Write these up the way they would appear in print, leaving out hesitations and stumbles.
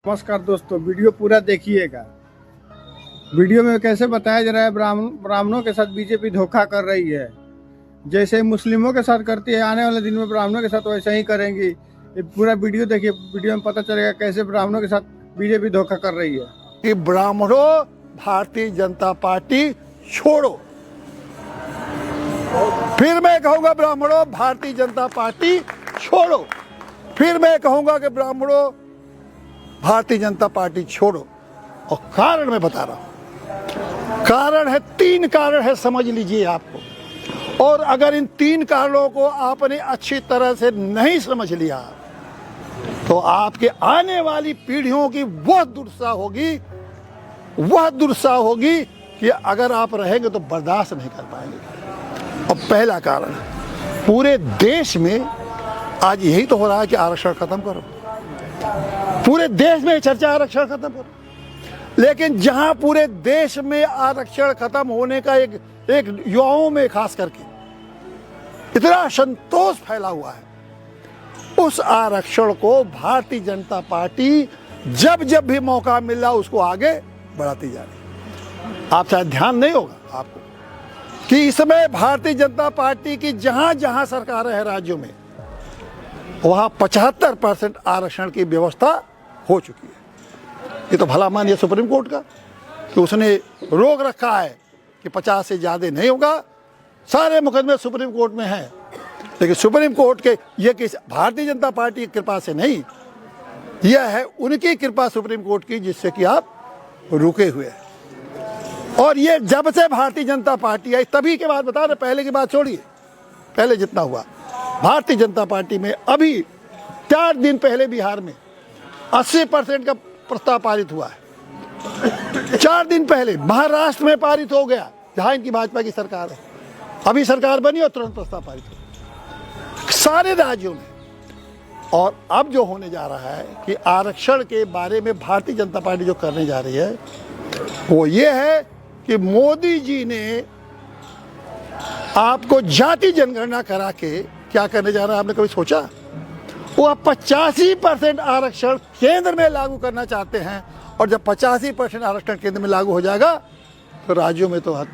नमस्कार दोस्तों, वीडियो पूरा देखिएगा। वीडियो में कैसे बताया जा रहा है ब्राह्मणों के साथ बीजेपी धोखा कर रही है। जैसे मुस्लिमों के साथ करती है, आने वाले दिन में ब्राह्मणों के साथ वैसे ही करेंगी। ये पूरा वीडियो देखिए, वीडियो में पता चलेगा कैसे ब्राह्मणों के साथ बीजेपी धोखा कर रही है। कि ब्राह्मणों भारतीय जनता पार्टी छोड़ो। फिर मैं कहूंगा ब्राह्मणों भारतीय जनता पार्टी छोड़ो। फिर मैं कहूंगा कि ब्राह्मणों भारतीय जनता पार्टी छोड़ो। और कारण मैं बता रहा हूं, कारण है, 3 कारण है, समझ लीजिए आपको। और अगर इन 3 कारणों को आपने अच्छी तरह से नहीं समझ लिया तो आपके आने वाली पीढ़ियों की वह दुर्दशा होगी कि अगर आप रहेंगे तो बर्दाश्त नहीं कर पाएंगे। और पहला कारण, पूरे देश में आज यही तो हो रहा है कि आरक्षण खत्म करो। पूरे देश में चर्चा आरक्षण खत्म करो, लेकिन जहां पूरे देश में आरक्षण खत्म होने का एक युवाओं में खास करके इतना संतोष फैला हुआ है, उस आरक्षण को भारतीय जनता पार्टी जब जब भी मौका मिल रहा उसको आगे बढ़ाती जा रही। आप शायद ध्यान नहीं होगा आपको कि इस समय भारतीय जनता पार्टी की जहां जहां सरकारें हैं राज्यों में, वहां 75% आरक्षण की व्यवस्था हो चुकी है। ये तो भला मानिए सुप्रीम कोर्ट का कि उसने रोक रखा है कि 50 से ज़्यादा नहीं होगा। सारे मुकदमे सुप्रीम कोर्ट में हैं, लेकिन सुप्रीम कोर्ट के ये किस भारतीय जनता पार्टी की कृपा से नहीं, यह है उनकी कृपा सुप्रीम कोर्ट की, जिससे कि आप रुके हुए हैं। और ये जब से भारतीय जनता पार्टी आई तभी के बाद बता रहे, पहले की बात छोड़िए, पहले जितना हुआ भारतीय जनता पार्टी में। अभी 4 दिन पहले बिहार में 80% का प्रस्ताव पारित हुआ है। 4 दिन पहले महाराष्ट्र में पारित हो गया, जहां इनकी भाजपा की सरकार है। अभी सरकार बनी और तुरंत प्रस्ताव पारित हो सारे राज्यों में। और अब जो होने जा रहा है कि आरक्षण के बारे में भारतीय जनता पार्टी जो करने जा रही है वो ये है कि मोदी जी ने आपको जाति जनगणना करा के क्या करने जा रहा है, आपने कभी सोचा? वो आप 85% आरक्षण केंद्र में लागू करना चाहते हैं, और जब 85% आरक्षण केंद्र में लागू हो जाएगा तो राज्यों में तो हो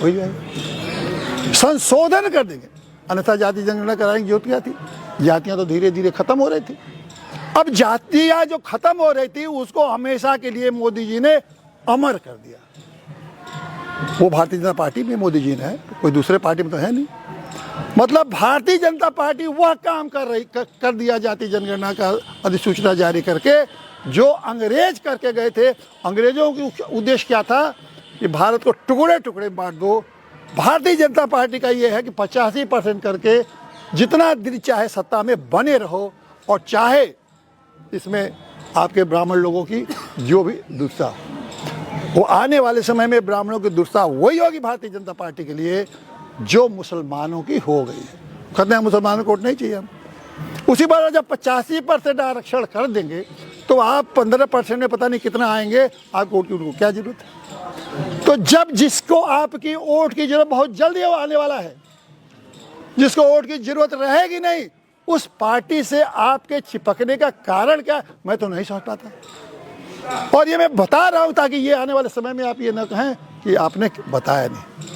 जाएगा, संशोधन कर देंगे। अन्यथा जाति जनगणना कराने की जरूरत क्या थी? जातियां तो धीरे धीरे खत्म हो रही थी। अब जातियां जो खत्म हो रही थी उसको हमेशा के लिए मोदी जी ने अमर कर दिया। वो भारतीय जनता पार्टी में मोदी जी ने है, कोई दूसरे पार्टी में तो है नहीं। मतलब भारतीय जनता पार्टी वह काम कर दिया जाति जनगणना का अधिसूचना जारी करके, जो अंग्रेज करके गए थे। अंग्रेजों की उद्देश्य क्या था कि भारत को टुकड़े टुकड़े बांट दो। भारतीय जनता पार्टी का ये है कि 85% करके जितना दिन चाहे सत्ता में बने रहो, और चाहे इसमें आपके ब्राह्मण लोगों की जो भी दुर्दशा, वो आने वाले समय में ब्राह्मणों की दुर्दशा वही होगी भारतीय जनता पार्टी के लिए जो मुसलमानों की हो गई है। कहते हैं मुसलमानों को वोट नहीं चाहिए हम। उसी बार जब 85% आरक्षण कर देंगे तो आप 15% में पता नहीं कितना आएंगे, आपको वोट की उनको क्या जरूरत है? तो जब जिसको आपकी वोट की जरूरत बहुत जल्दी आने वाला है, जिसको वोट की जरूरत रहेगी नहीं, उस पार्टी से आपके चिपकने का कारण क्या, मैं तो नहीं समझ पाता। और ये मैं बता रहा हूं ताकि ये आने वाले समय में आप ये न कहें कि आपने बताया नहीं।